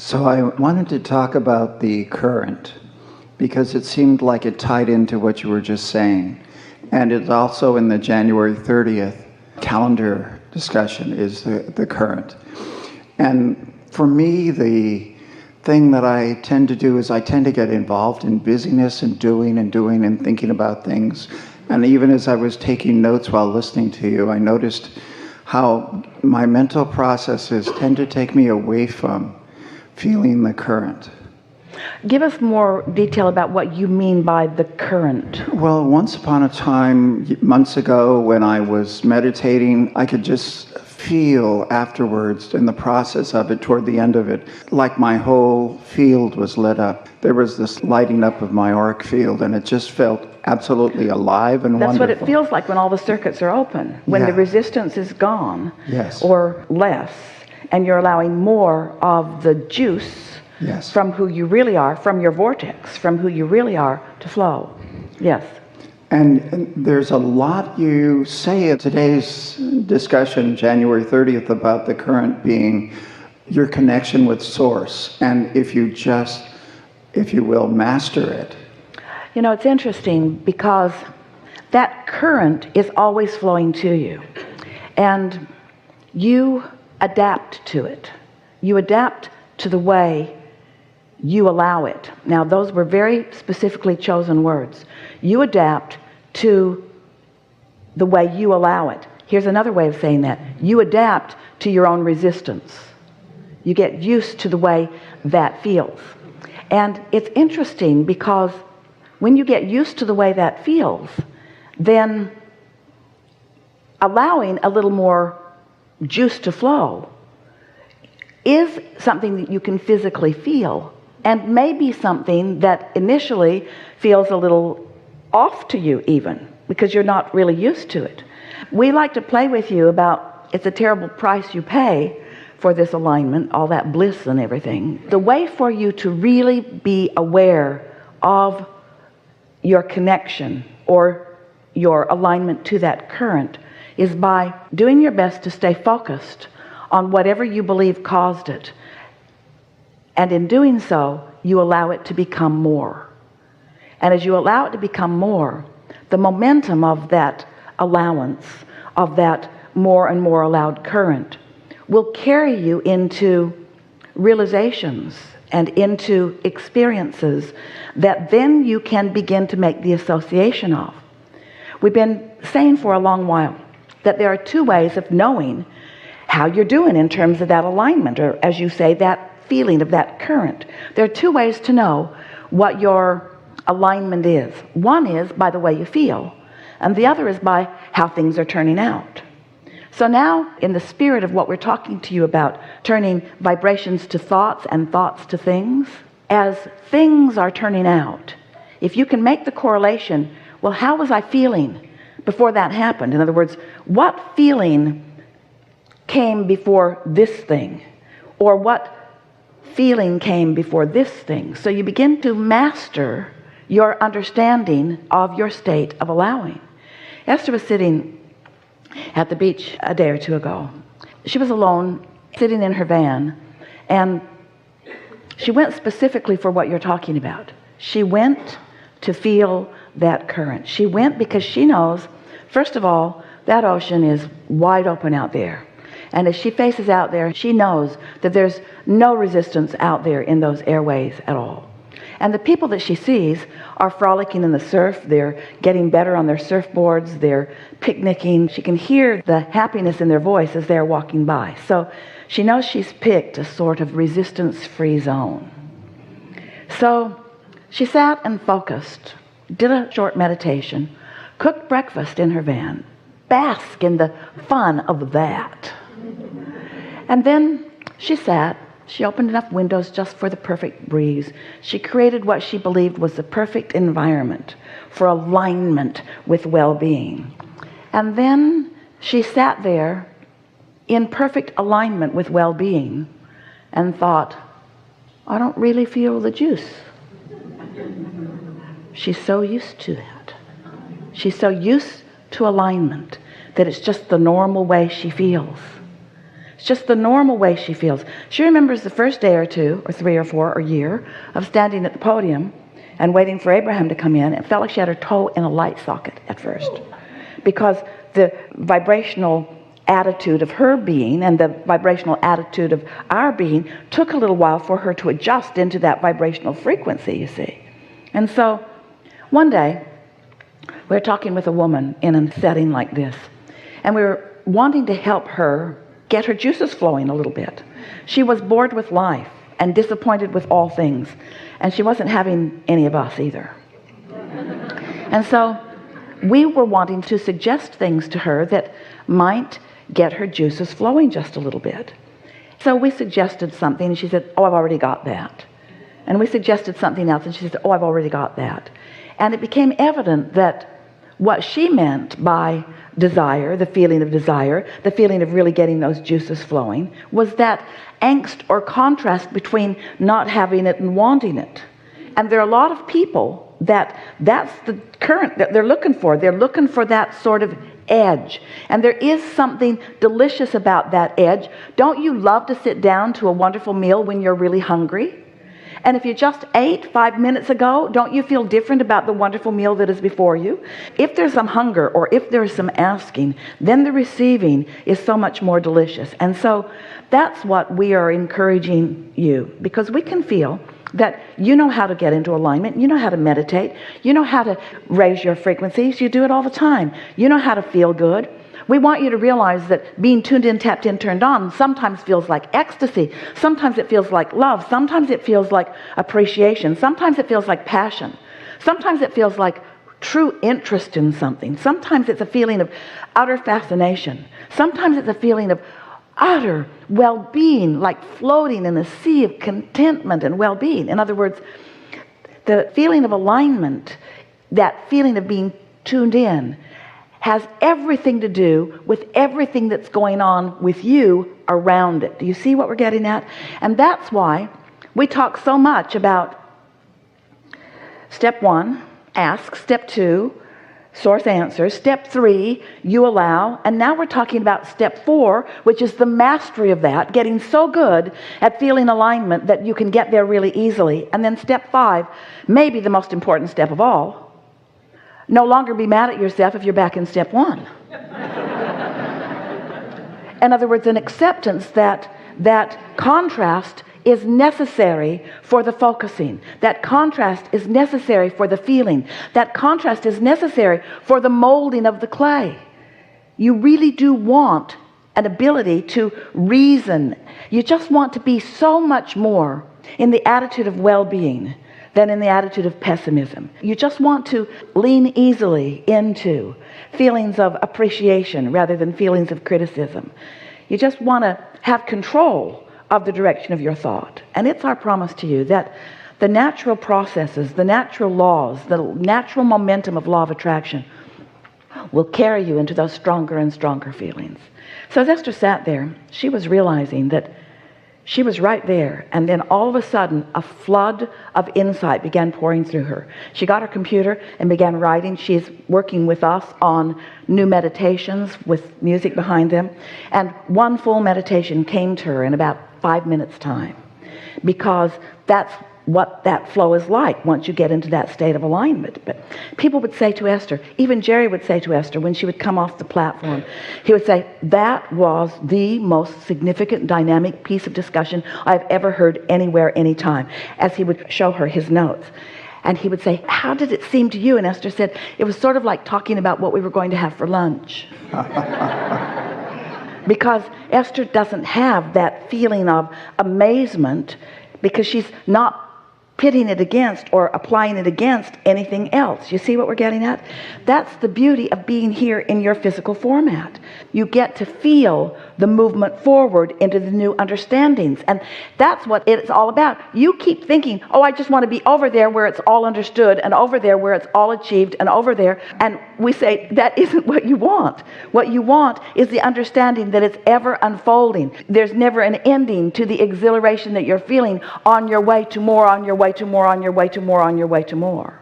So I wanted to talk about the current because it seemed like it tied into what you were just saying. And it's also in the January 30th calendar discussion is the current. And for me, the thing that I tend to do is I tend to get involved in busyness and doing and thinking about things. And even as I was taking notes while listening to you, I noticed how my mental processes tend to take me away from feeling the current. Give us more detail about what you mean by the current. Well, once upon a time, months ago, when I was meditating, I could just feel afterwards, in the process of it, toward the end of it, like my whole field was lit up. There was this lighting up of my auric field, and it just felt absolutely alive and wonderful. That's what it feels like when all the circuits are open, when the resistance is gone, or less, and you're allowing more of the juice from who you really are, from your vortex, from who you really are, to flow. Yes. And there's a lot you say in today's discussion, January 30th, about the current being your connection with Source. And if you just, if you will, master it. You know, it's interesting because that current is always flowing to you. And you adapt to it. You adapt to the way you allow it. Now, those were very specifically chosen words. You adapt to the way you allow it. Here's another way of saying that. You adapt to your own resistance. You get used to the way that feels. And it's interesting because when you get used to the way that feels, then allowing a little more juice to flow is something that you can physically feel, and maybe something that initially feels a little off to you even, because you're not really used to it. We like to play with you about it's a terrible price you pay for this alignment, all that bliss and everything. The way for you to really be aware of your connection or your alignment to that current is by doing your best to stay focused on whatever you believe caused it. And in doing so, you allow it to become more. And as you allow it to become more, the momentum of that allowance, of that more and more allowed current, will carry you into realizations and into experiences that then you can begin to make the association of. We've been saying for a long while that there are two ways of knowing how you're doing in terms of that alignment, or as you say, that feeling of that current. There are two ways to know what your alignment is. One is by the way you feel, and the other is by how things are turning out. So now, in the spirit of what we're talking to you about, turning vibrations to thoughts and thoughts to things, as things are turning out, if you can make the correlation, well, how was I feeling before that happened? In other words, what feeling came before this thing? Or what feeling came before this thing? So you begin to master your understanding of your state of allowing. Esther was sitting at the beach a day or two ago. She was alone, sitting in her van, and she went specifically for what you're talking about. She went to feel that current. She went because she knows, first of all, that ocean is wide open out there. And as she faces out there, she knows that there's no resistance out there in those airways at all. And the people that she sees are frolicking in the surf. They're getting better on their surfboards. They're picnicking. She can hear the happiness in their voice as they're walking by. So she knows she's picked a sort of resistance-free zone. So she sat and focused, did a short meditation, cooked breakfast in her van, bask in the fun of that. And then she sat. She opened enough windows just for the perfect breeze. She created what she believed was the perfect environment for alignment with well-being. And then she sat there in perfect alignment with well-being and thought, I don't really feel the juice. She's so used to that. She's so used to alignment that it's just the normal way she feels. It's just the normal way she feels. She remembers the first day or two, or 3 or 4 or year of standing at the podium and waiting for Abraham to come in. It felt like she had her toe in a light socket at first, because the vibrational attitude of her being and the vibrational attitude of our being took a little while for her to adjust into that vibrational frequency, you see. And so one day we were talking with a woman in a setting like this, and we were wanting to help her get her juices flowing a little bit. She was bored with life and disappointed with all things, and she wasn't having any of us either. And so we were wanting to suggest things to her that might get her juices flowing just a little bit. So we suggested something, and she said, oh, I've already got that. And we suggested something else, and she said, oh, I've already got that. And it became evident that what she meant by desire, the feeling of desire, the feeling of really getting those juices flowing, was that angst or contrast between not having it and wanting it. And there are a lot of people that's the current that they're looking for. They're looking for that sort of edge. And there is something delicious about that edge. Don't you love to sit down to a wonderful meal when you're really hungry? And if you just ate 5 minutes ago, don't you feel different about the wonderful meal that is before you? If there's some hunger or if there's some asking, then the receiving is so much more delicious. And so that's what we are encouraging you, because we can feel that you know how to get into alignment, you know how to meditate, you know how to raise your frequencies, you do it all the time. You know how to feel good. We want you to realize that being tuned in, tapped in, turned on sometimes feels like ecstasy. Sometimes it feels like love. Sometimes it feels like appreciation. Sometimes it feels like passion. Sometimes it feels like true interest in something. Sometimes it's a feeling of utter fascination. Sometimes it's a feeling of utter well-being, like floating in a sea of contentment and well-being. In other words, the feeling of alignment, that feeling of being tuned in, has everything to do with everything that's going on with you around it. Do you see what we're getting at? And that's why we talk so much about step 1, ask, step 2, source answers, step 3, you allow, and now we're talking about step 4, which is the mastery of that, getting so good at feeling alignment that you can get there really easily. And then step 5, maybe the most important step of all, no longer be mad at yourself if you're back in step 1. In other words, an acceptance that contrast is necessary for the focusing. That contrast is necessary for the feeling. That contrast is necessary for the molding of the clay. You really do want an ability to reason. You just want to be so much more in the attitude of well-being than in the attitude of pessimism. You just want to lean easily into feelings of appreciation rather than feelings of criticism. You just want to have control of the direction of your thought. And it's our promise to you that the natural processes, the natural laws, the natural momentum of law of attraction will carry you into those stronger and stronger feelings. So as Esther sat there, she was realizing that she was right there, and then all of a sudden a flood of insight began pouring through her. She got her computer and began writing. She's working with us on new meditations with music behind them, and one full meditation came to her in about 5 minutes time, because that's what that flow is like once you get into that state of alignment. But people would say to Esther, even Jerry would say to Esther when she would come off the platform, he would say, that was the most significant dynamic piece of discussion I've ever heard anywhere, anytime, as he would show her his notes. And he would say, how did it seem to you? And Esther said, it was sort of like talking about what we were going to have for lunch. Because Esther doesn't have that feeling of amazement, because she's not pitting it against or applying it against anything else. You see what we're getting at? That's the beauty of being here in your physical format. You get to feel the movement forward into the new understandings. And that's what it's all about. You keep thinking, oh, I just want to be over there where it's all understood, and over there where it's all achieved, and over there. And we say, that isn't what you want. What you want is the understanding that it's ever unfolding. There's never an ending to the exhilaration that you're feeling on your way to more, on your way to more, on your way to more, on your way to more.